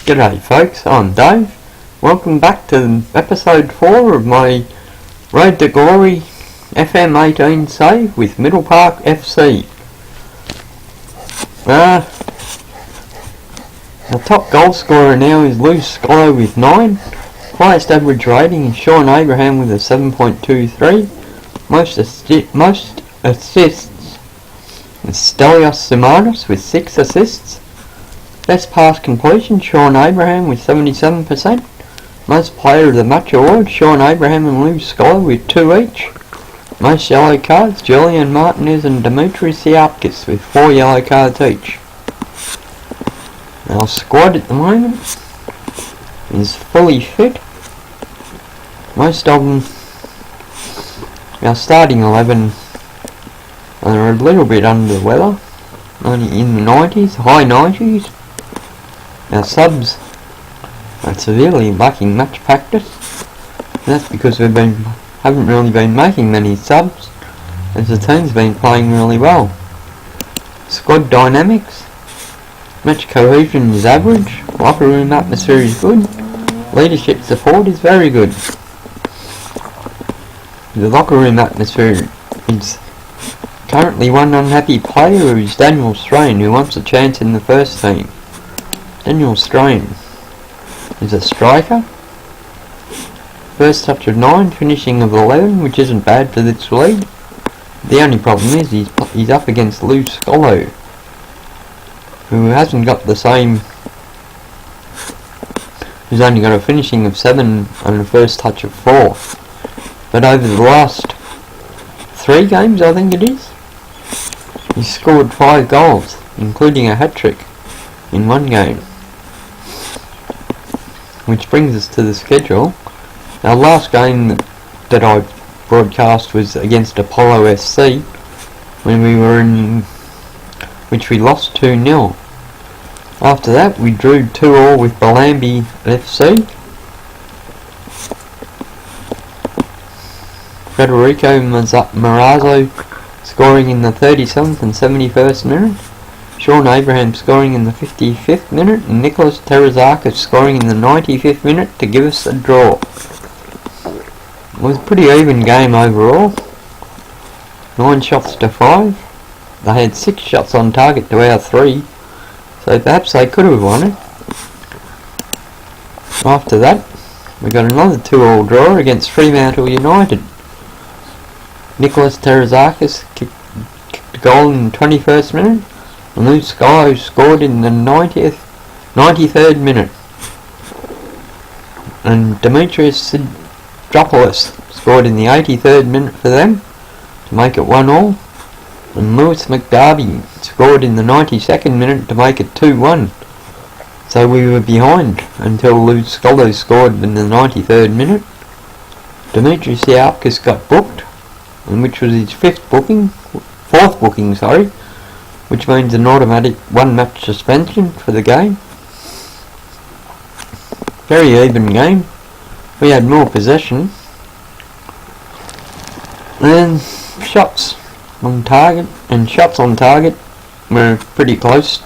G'day folks, I'm Dave. Welcome back to episode 4 of my Road to Glory FM18 save with Middle Park FC. The top goal scorer now is Lou Scolo with 9. Highest average rating is Sean Abraham with a 7.23. Most assists is Stelios Simonis with 6 assists. Best pass completion, Sean Abraham with 77%. Most player of the match award, Sean Abraham and Lou Scolo with 2 each. Most yellow cards, Julian Martinez and Dimitri Siapkis with 4 yellow cards each. Our squad at the moment is fully fit. Most of them, our starting 11 are a little bit under the weather, only in the 90s, high 90s. Our subs are severely lacking match practice. That's because we haven't really been making many subs, as the team's been playing really well. Squad dynamics, match cohesion is average, locker room atmosphere is good, leadership support is very good. The locker room atmosphere is currently one unhappy player who is Daniel Strain, who wants a chance in the first team. Daniel Strain is a striker. First touch of 9, finishing of 11, which isn't bad for this league. The only problem is he's up against Lou Scolo, who hasn't got the same, who's only got a finishing of 7 and a first touch of 4. But over the last 3 games, I think it is, he's scored 5 goals, including a hat-trick in 1 game. Which brings us to the schedule. Our last game that I broadcast was against Apollo SC, when we were in, which we lost 2-0. After that we drew 2-2 with Bellambi FC. Federico Marazzo scoring in the 37th and 71st minute. Sean Abraham scoring in the 55th minute and Nicholas Terazakis scoring in the 95th minute to give us a draw. It was a pretty even game overall. 9 shots to 5. They had 6 shots on target to our 3, so perhaps they could have won it. After that, we got another 2-2 draw against Fremantle United. Nicholas Terazakis kicked a goal in the 21st minute. And Lou Scolo scored in the 93rd minute. And Demetrius Sidropoulos scored in the 83rd minute for them to make it 1-1. And Lewis McDarby scored in the 92nd minute to make it 2-1. So we were behind until Lou Scolo scored in the 93rd minute. Dimitri Siapkis got booked, and which was his 4th booking, which means an automatic 1-match suspension for the game. Very even game. We had more possession. And shots on target were pretty close.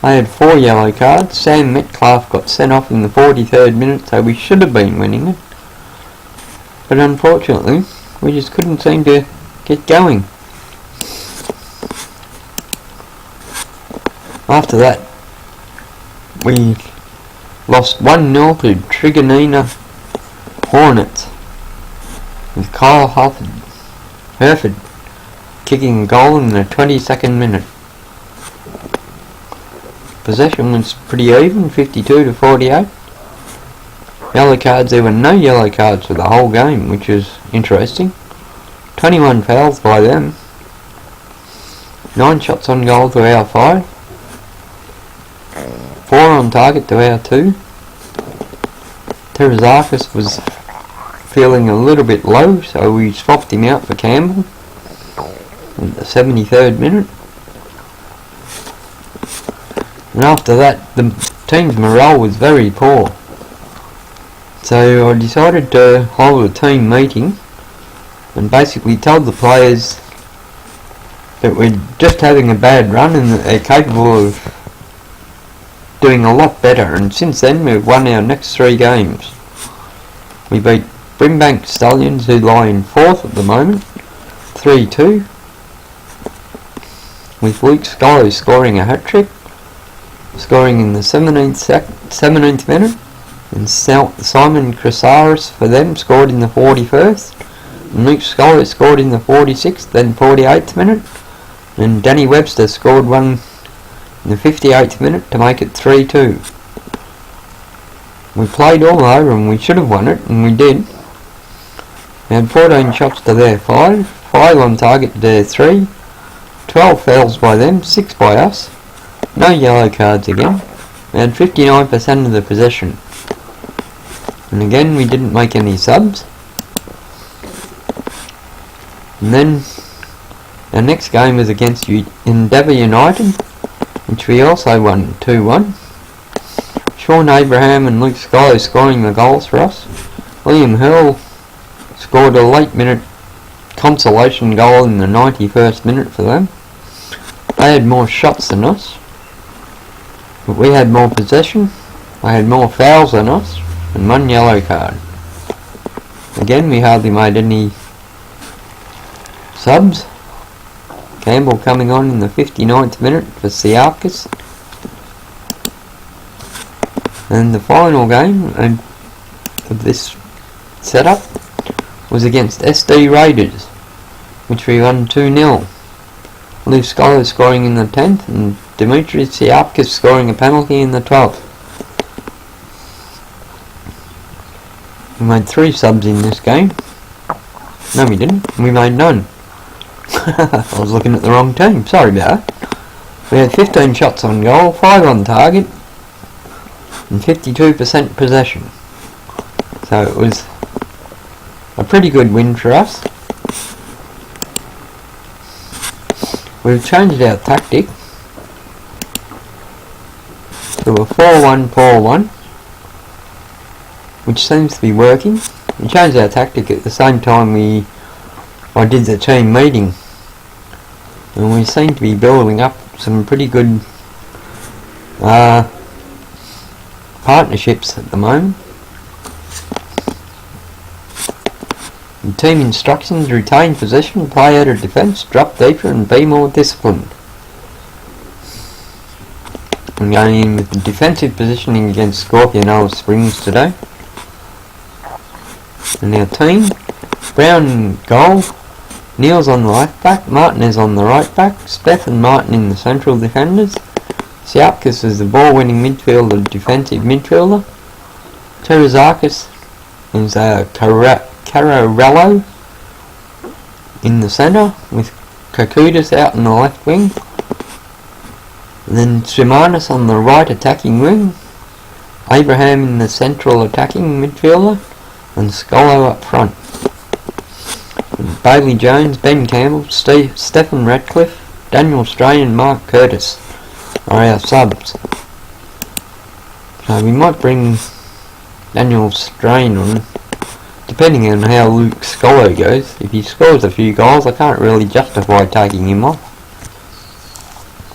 I had 4 yellow cards. Sam Metcalf got sent off in the 43rd minute, so we should have been winning it. But unfortunately, we just couldn't seem to get going. After that, we lost 1-0 to Trigonina Hornets, with Kyle Herford kicking a goal in the 22nd minute. Possession was pretty even, 52 to 48. Yellow cards, there were no yellow cards for the whole game, which is interesting. 21 fouls by them. 9 shots on goal to our 5. 4 on target to our 2. Terazakis was feeling a little bit low, so we swapped him out for Campbell in the 73rd minute. And after that, the team's morale was very poor. So I decided to hold a team meeting and basically tell the players that we're just having a bad run and that they're capable of doing a lot better, and since then we've won our next 3 games. We beat Brimbank Stallions, who lie in 4th at the moment, 3-2, with Luke Scully scoring a hat-trick, scoring in the 17th minute, and Simon Chrysaris for them scored in the 41st, and Luke Scully scored in the 46th, then 48th minute, and Danny Webster scored one in the 58th minute to make it 3-2. We played all over and we should have won it, and we did. We had 14 shots to their 5, 5 on target to their 3, 12 fouls by them, 6 by us, no yellow cards again. We had 59% of the possession. And again we didn't make any subs. And then our next game was against Endeavour United, which we also won 2-1. Sean Abraham and Luke Scully scoring the goals for us. William Hill scored a late minute consolation goal in the 91st minute for them. They had more shots than us, but we had more possession. They had more fouls than us, and 1 yellow card. Again we hardly made any subs. Campbell coming on in the 59th minute for Siakis. And the final game of this setup was against SD Raiders, which we won 2-0. Lou Scholar scoring in the 10th and Dimitri Siakis scoring a penalty in the 12th. We made 3 subs in this game. No, we didn't. We made none. I was looking at the wrong team. Sorry about that. We had 15 shots on goal, 5 on target, and 52% possession. So it was a pretty good win for us. We've changed our tactic to a 4-1-4-1, which seems to be working. We changed our tactic at the same time I did the team meeting, and we seem to be building up some pretty good partnerships at the moment. The team instructions: retain possession, play out of defence, drop deeper and be more disciplined. I'm going in with the defensive positioning against Scorpion Alice Springs today. And our team: Brown in goal, Neil's on the left back, Martinez on the right back, Speth and Martin in the central defenders, Siakis is the ball winning midfielder, defensive midfielder, Terazakis is Cararello in the centre, with Kakutas out in the left wing, and then Simonis on the right attacking wing, Abraham in the central attacking midfielder, and Scolo up front. And Bailey Jones, Ben Campbell, Stephen Radcliffe, Daniel Strain and Mark Curtis are our subs. So we might bring Daniel Strain on, depending on how Luke Scolo goes. If he scores a few goals, I can't really justify taking him off.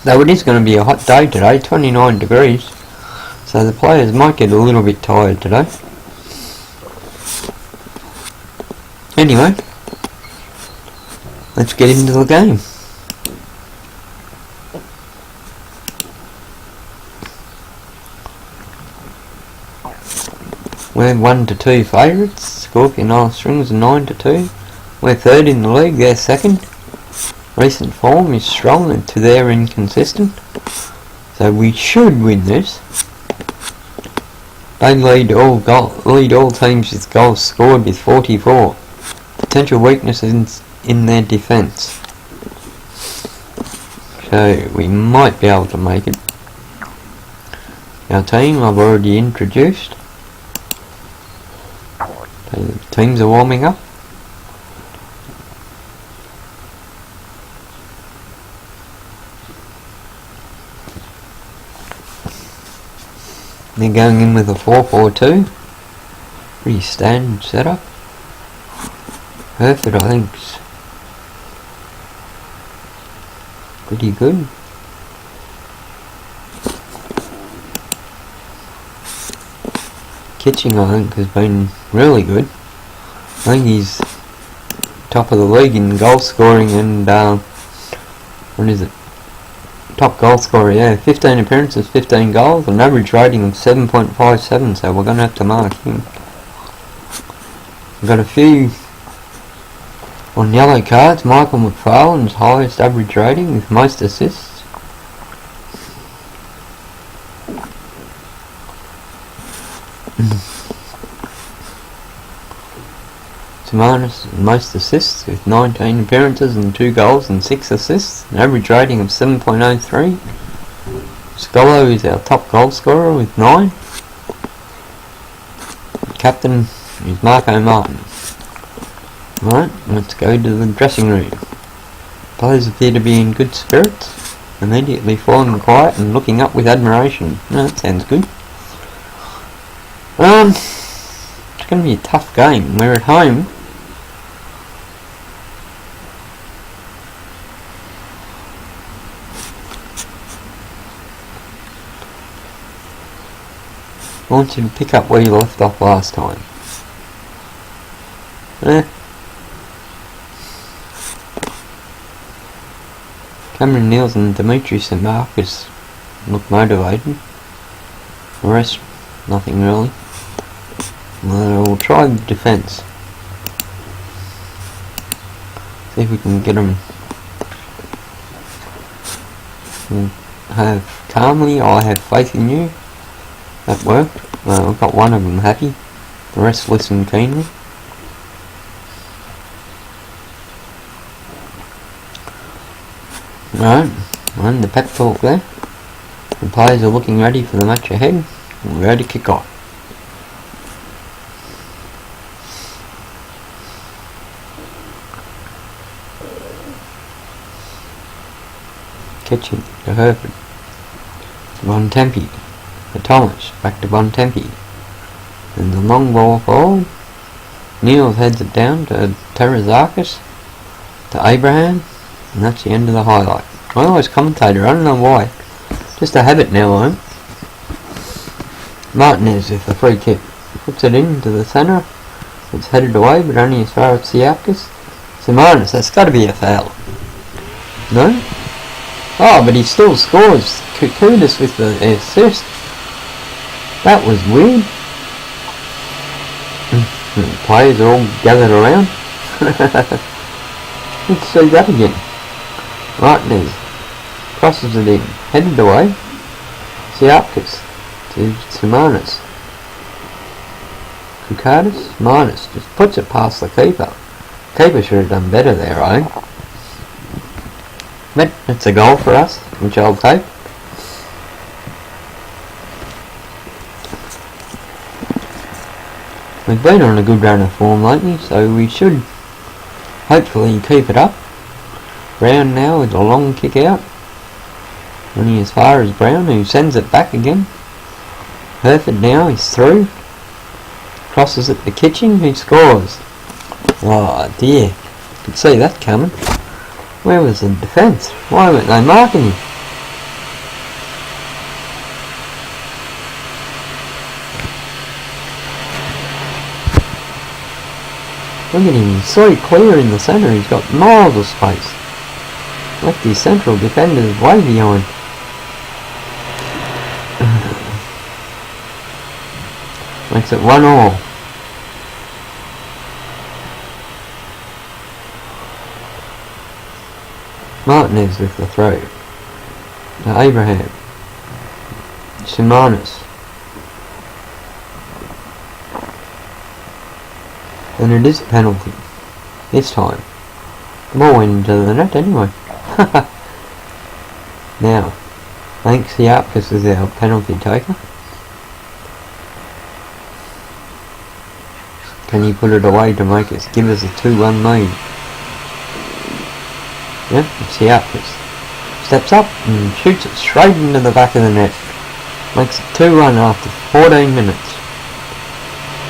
Though it is going to be a hot day today, 29 degrees, so the players might get a little bit tired today. Anyway, let's get into the game. We're 1-2 favourites. Scorpion Alice Springs are 9-2. We're third in the league, they're second. Recent form is strong and to their inconsistent, so we should win this. They lead all teams with goals scored with 44. Potential weaknesses in their defence, so we might be able to make it. Our team I've already introduced. The teams are warming up. They're going in with a 4-4-2. Pretty standard setup. Hereford, I think's pretty good. Kitching, I think, has been really good. I think he's top of the league in goal scoring and what is it? Top goal scorer, yeah. 15 appearances, 15 goals, an average rating of 7.57, so we're going to have to mark him. We've got a few on yellow cards. Michael McFarlane's highest average rating with most assists. Simonis most assists with 19 appearances and 2 goals and 6 assists, an average rating of 7.03. Scolo is our top goal scorer with 9. Captain is Marco Martin. Right, let's go to the dressing room. Players appear to be in good spirits, immediately falling quiet and looking up with admiration. No, that sounds good. It's going to be a tough game. We're at home. I want you to pick up where you left off last time. Cameron Niels and Dimitri St. Marcus look motivated. The rest, nothing really. We'll try the defence. See if we can get them. We'll have calmly, I have faith in you. That worked. We've got one of them happy. The rest listen keenly. Right, and the pep talk there. The players are looking ready for the match ahead. We're ready to kick off. Kitchen to Herford. Von Tempe. To Thomas. Back to Von Tempe. And the long ball forward. Niels heads it down to Terazakis. To Abraham. And that's the end of the highlight. I always commentator, I don't know why. Just a habit now, I'm. Martinez with the free kick. Puts it into the centre. It's headed away, but only as far as Siakis. Simonis, that's got to be a foul. No? Oh, but he still scores. Kukutis with the assist. That was weird. The players are all gathered around. Let's see that again. Martinez crosses it in, headed away. Siakis to Simonis. Kukutis, Minus just puts it past the keeper. Keeper should have done better there, I think. But it's a goal for us, which I'll take. We've been on a good run of form lately, so we should hopefully keep it up. Brown now with a long kick out. Running as far as Brown, who sends it back again. Herford now is through. Crosses it to Kitching, who scores. Oh dear, could see that coming. Where was the defence? Why weren't they marking him? Look at him, he's so clear in the centre, he's got miles of space. Left his central defenders way behind. Makes it 1-1. Martinez with the throw. To Abraham. Simonis. And it is a penalty. This time. The ball went into the net anyway. Now, I think Siakis is our penalty taker. Can he put it away to make us give us a 2-1 lead? Yeah, Siakis steps up and shoots it straight into the back of the net. Makes it 2-1 after 14 minutes.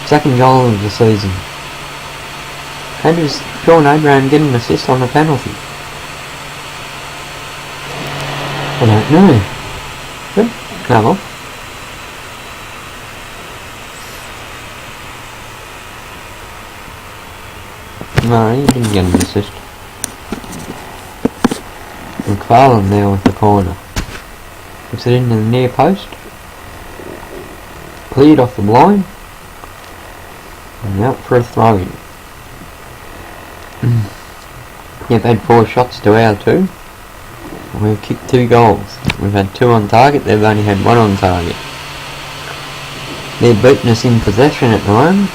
Second goal of the season. How does Sean Abraham get an assist on a penalty? I don't know. But, come on. No, he didn't get an assist. McFarlane there with the corner. Puts it into the near post. Cleared off the blind. And out for a throw-in. They've had 4 shots to our 2. We've kicked 2 goals. We've had 2 on target, they've only had 1 on target. They're beating us in possession at the moment.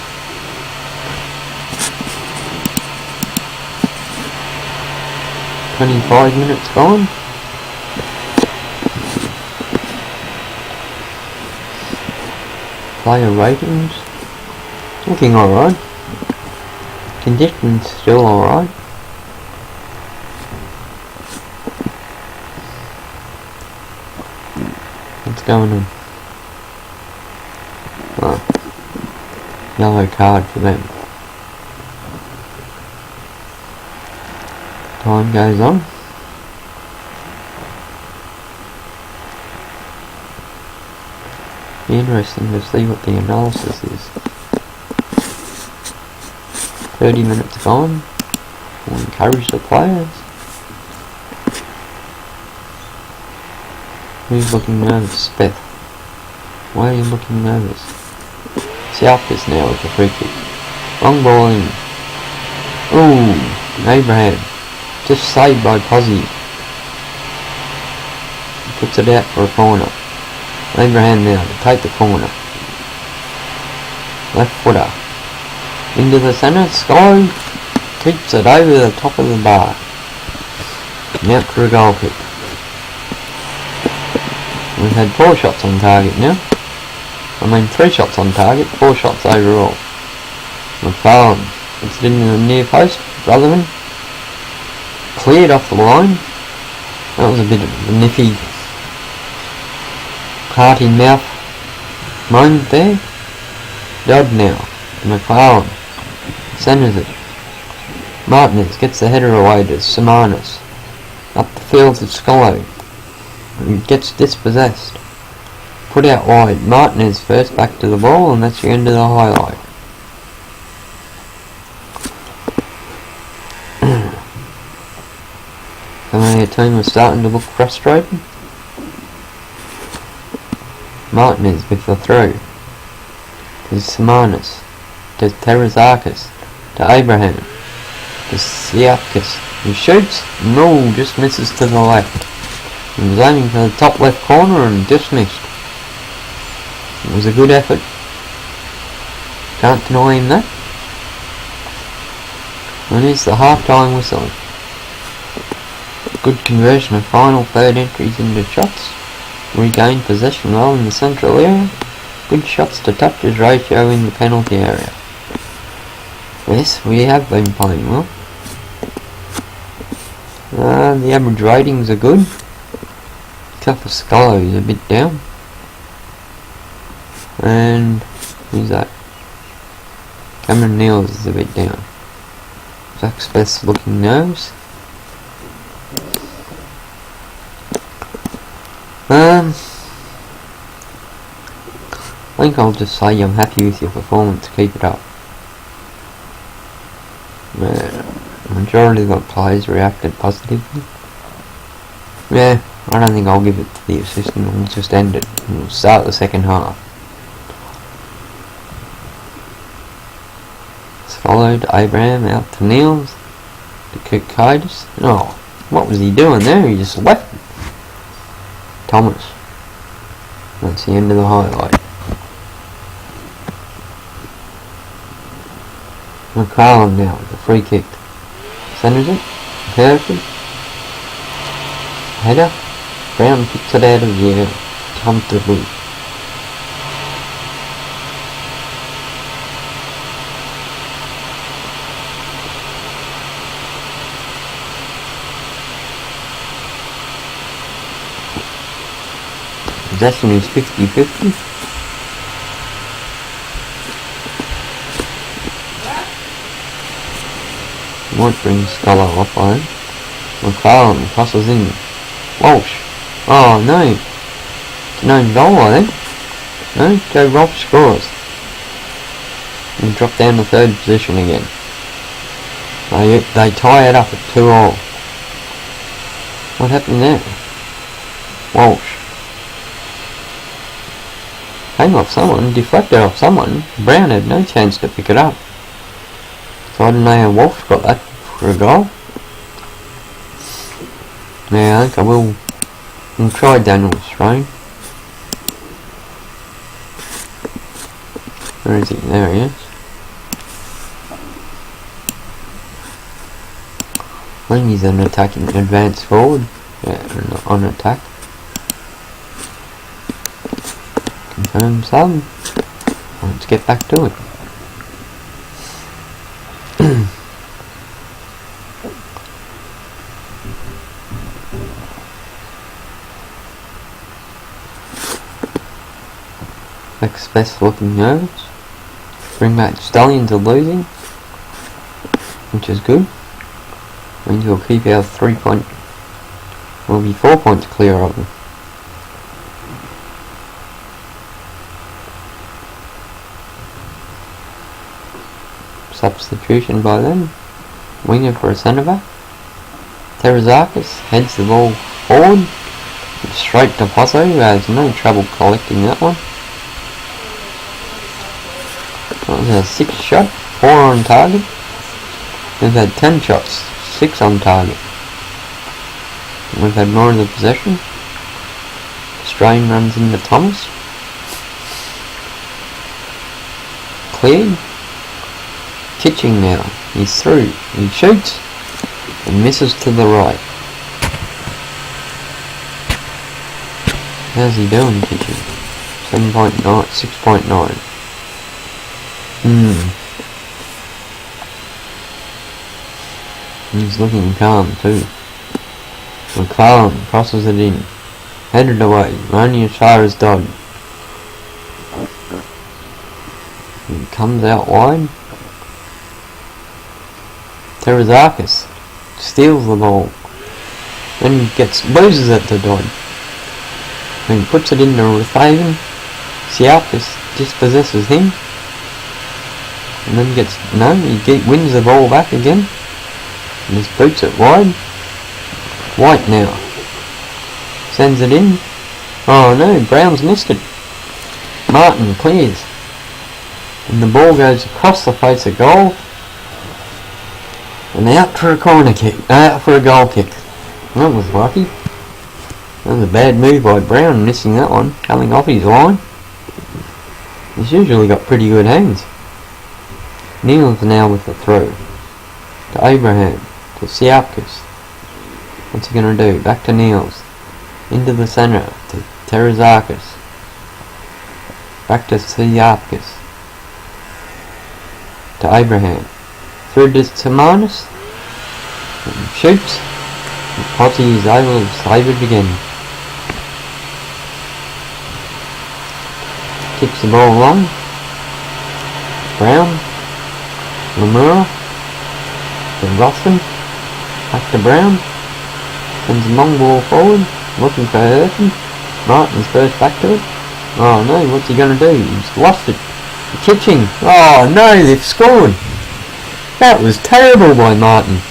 "25 minutes gone. Player ratings. Looking alright. Conditions still alright. What's going on? Oh. Yellow card for them. Time goes on. Be interesting to see what the analysis is. 30 minutes gone. We'll encourage the players. Who's looking nervous? Beth. Why are you looking nervous? Southgate now with the free kick. Long ball in. Ooh, Abraham. Just saved by Posey. Puts it out for a corner. Abraham now to take the corner. Left footer. Into the centre. Sky keeps it over the top of the bar. And out for a goal kick. We've had 4 shots on target now. 3 shots on target, 4 shots overall. McFarlane puts it into the near post. Brotherman cleared off the line. That was a bit of a nippy, hearty mouth moment there. Dodd now. McFarlane centres it. Martinez gets the header away to Samanis. Up the field to Scolo. And gets dispossessed. Put out wide. Martinez first back to the ball, and that's the end of the highlight. Your team was starting to look frustrated. Martinez with the throw. To Samanis. To Terazakis. To Abraham. To Siakis. He shoots. No, just misses to the left. He was aiming for the top left corner and just missed. It was a good effort. Can't deny him that. And here's the half-time whistle. Good conversion of final third entries into shots. Regained possession well in the central area. Good shots to touches ratio in the penalty area. Yes, we have been playing well. The average ratings are good. Except for Scolo is a bit down. And who's that? Cameron Neals is a bit down. Zach's best looking nerves. I think I'll just say I'm happy with your performance, keep it up. The majority of the players reacted positively. Yeah, I don't think I'll give it to the assistant, we'll just end it. We'll start the second half. It's followed Abraham out to Niels, to Kirkidis. Oh, what was he doing there? He just left it. Thomas. That's the end of the highlight. McFarlane now with the free kick. Centres it. Hereford. Header. Brown kicks it out of the air comfortably. Possession is 50-50. Might bring Scholar off on it. McFarlane crosses in. Walsh. Oh no. It's no goal I think. No, Joe Rolfe scores. And drop down to third position again. They tie it up at 2-all. What happened there? Walsh. Came off someone, deflected off someone. Brown had no chance to pick it up. So I don't know how Walsh got that for a goal. Now I think we'll try Daniel's throw. Where is he? There he is. I think he's an attacking advance forward. Yeah, on attack. Confirm sub. Let's get back to it. Next best looking nerves. Spring match Stallions are losing, which is good. Means we'll keep our 3 point. We'll be 4 points clear of them. Substitution by them. Winger for a centre back. Terazakis heads the ball forward. Straight to Pozo, who has no trouble collecting that one. That was a 6 shot, 4 on target. We've had 10 shots, 6 on target. We've had more of the possession. Strain runs into Thomas. Cleared. Kitching now. He's through. He shoots and misses to the right. How's he doing, Kitching? 7.9, 6.9. He's looking calm too. McClellan crosses it in. Headed away, only as far as Dodd. He comes out wide. Terazakis steals the ball. Then loses it to Dodd. Then puts it into Rathaven. Sialkis dispossesses him. And then he wins the ball back again. And just boots it wide. White now. Sends it in. Oh no, Brown's missed it. Martin clears. And the ball goes across the face of goal. And out for a corner kick. Out for a goal kick. That was lucky. That was a bad move by Brown, missing that one. Coming off his line. He's usually got pretty good hands. Neal's now with the throw. To Abraham. To Siapkis. What's he going to do? Back to Niels. Into the centre. To Terazakis. Back to Siapkis. To Abraham. Through to Samanis. Shoots. And Potty is able to save it again. Kicks the ball long. Brown. Lemura. To Ruffin. Back to Brown. Sends a long ball forward. Looking for Hurton. Martin's first back to it. Oh no, what's he going to do? He's lost it. Kitching. Oh no, they've scored. That was terrible by Martin.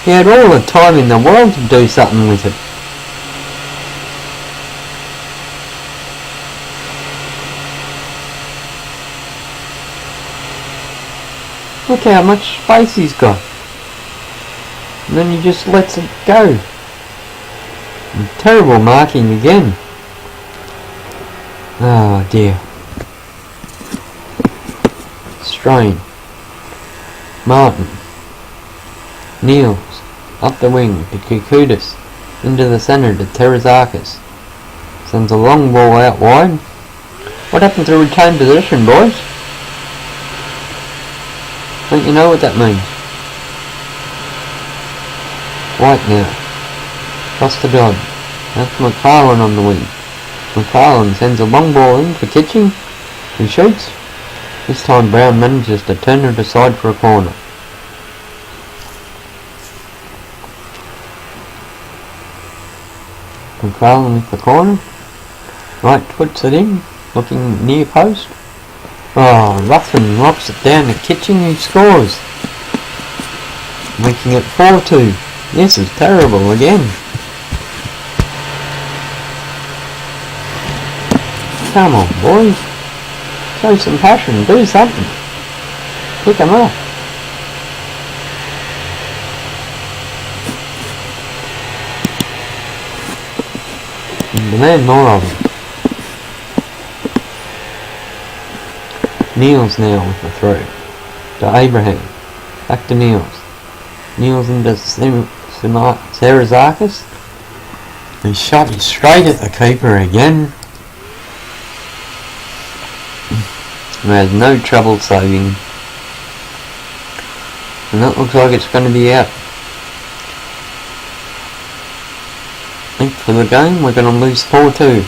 He had all the time in the world to do something with it. Look how much space he's got. And then he just lets it go. And terrible marking again. Oh dear. Strain. Martin. Niels. Up the wing to Kikudis. Into the centre to Terazakis. Sends a long ball out wide. What happened to retain possession, boys? Don't you know what that means? White now. Cross to Dodd. That's McFarlane on the wing. McFarlane sends a long ball in for Kitching. He shoots. This time Brown manages to turn it aside for a corner. McFarlane with the corner. Right, puts it in. Looking near post. Oh, Ruffin locks it down to Kitching, who scores. making it 4-2. This is terrible again. Come on, boys. Show some passion, do something. Pick 'em up. And demand more of them. Niels now with the throw. To Abraham. Back to Niels. Niels into Sarazakis. He shot it straight at the keeper again. He has no trouble saving. And that looks like it's going to be out. I think for the game we're going to lose 4-2.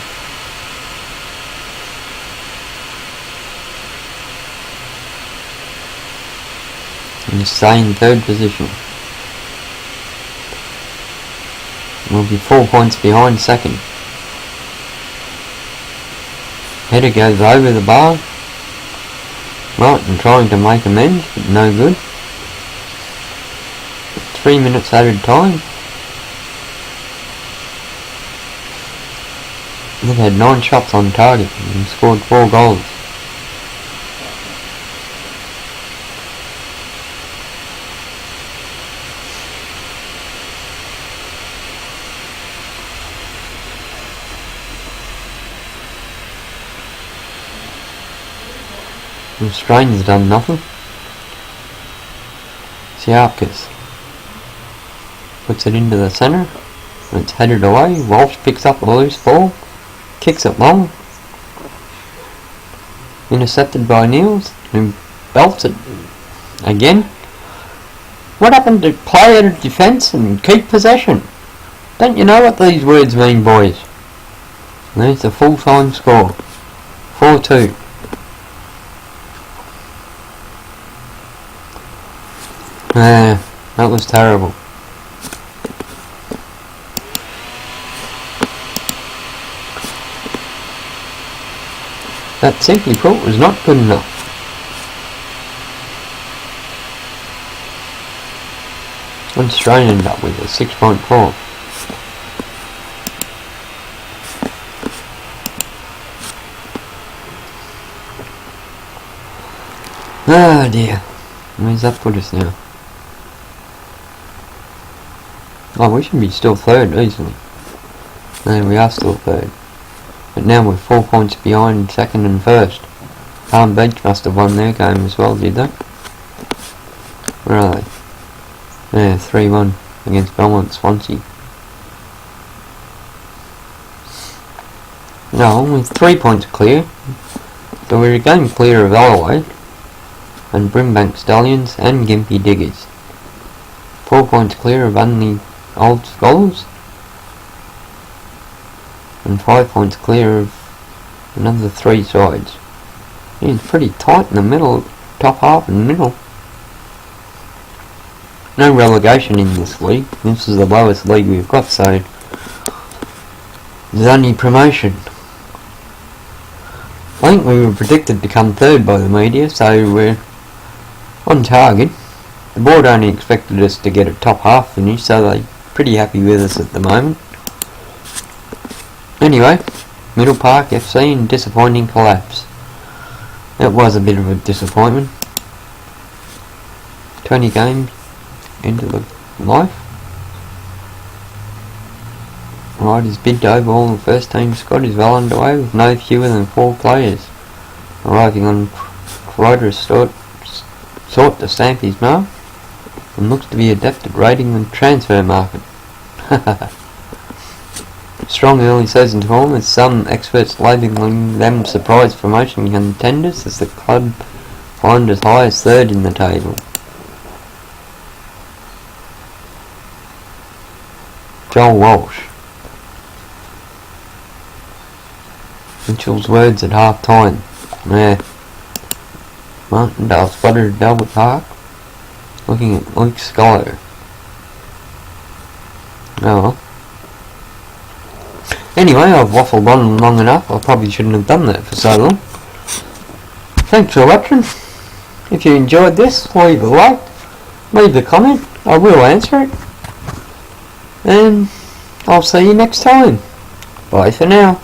And stay in third position. We'll be 4 points behind second. Header goes over the bar. Right, and trying to make amends, but no good. 3 minutes added time. They've had 9 shots on target and scored 4 goals. The Australians done nothing. Siapkas puts it into the centre, and it's headed away. Walsh picks up the loose ball, kicks it long, intercepted by Niels, who belts it again. What happened to play out of defence and keep possession? Don't you know what these words mean, boys? And there's the full-time score, 4-2. That was terrible. That simply put was not good enough. Australia ended up with a 6.4. Oh dear. Where's that put us now? Oh, we should be still third easily. No, we are still third. But now we're 4 points behind second and first. Palm Beach must have won their game as well, did they? Where are they? Yeah, 3-1 against Belmont Swansea. No, we're 3 points clear. So we're a game clear of Alloway and Brimbank Stallions and Gympie Diggers. 4 points clear of only Old Scholars. And 5 points clear of another 3 sides. It's pretty tight in the middle, top half and middle. No relegation in this league. This is the lowest league we've got, so there's only promotion. I think we were predicted to come third by the media, so we're on target. The board only expected us to get a top half finish, so they're pretty happy with us at the moment. Anyway, Middle Park FC and disappointing collapse. It was a bit of a disappointment. 20 games into the life. Riders' bid to overhaul the first team squad is well underway, with no fewer than 4 players arriving on Crider's sought to stamp his mark, and looks to be adept at raiding the transfer market. Strong early season form, with some experts labelling them surprise promotion contenders, as the club climbed as high as third in the table. Joel Walsh. Mitchell's words at half time. Yeah. Martindale spotted at Albert Park, looking at Luke Scholar. Oh well. Anyway, I've waffled on long enough. I probably shouldn't have done that for so long. Thanks for watching. If you enjoyed this, leave a like, leave a comment, I will answer it. And I'll see you next time. Bye for now.